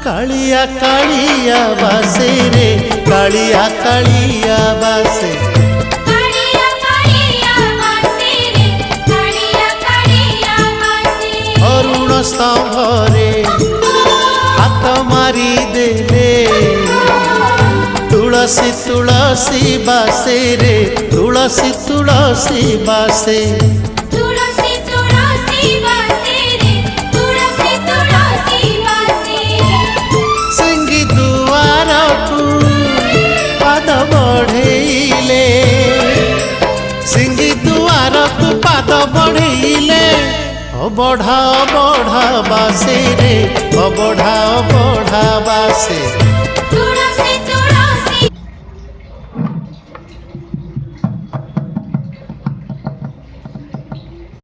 कालिया कालिया बासे रे कालिया कालिया बासे अरुण स्तंभरे हाथ मारी देले तुलसी तुलसी बासे रे तुलसी तुलसी बासे सिंगी दुआर को पाद बढ़ेले सिंगी दुआर को पाद बढ़ेले बढ़ा बढ़ा बासे रे बढ़ा बढ़ा बासे।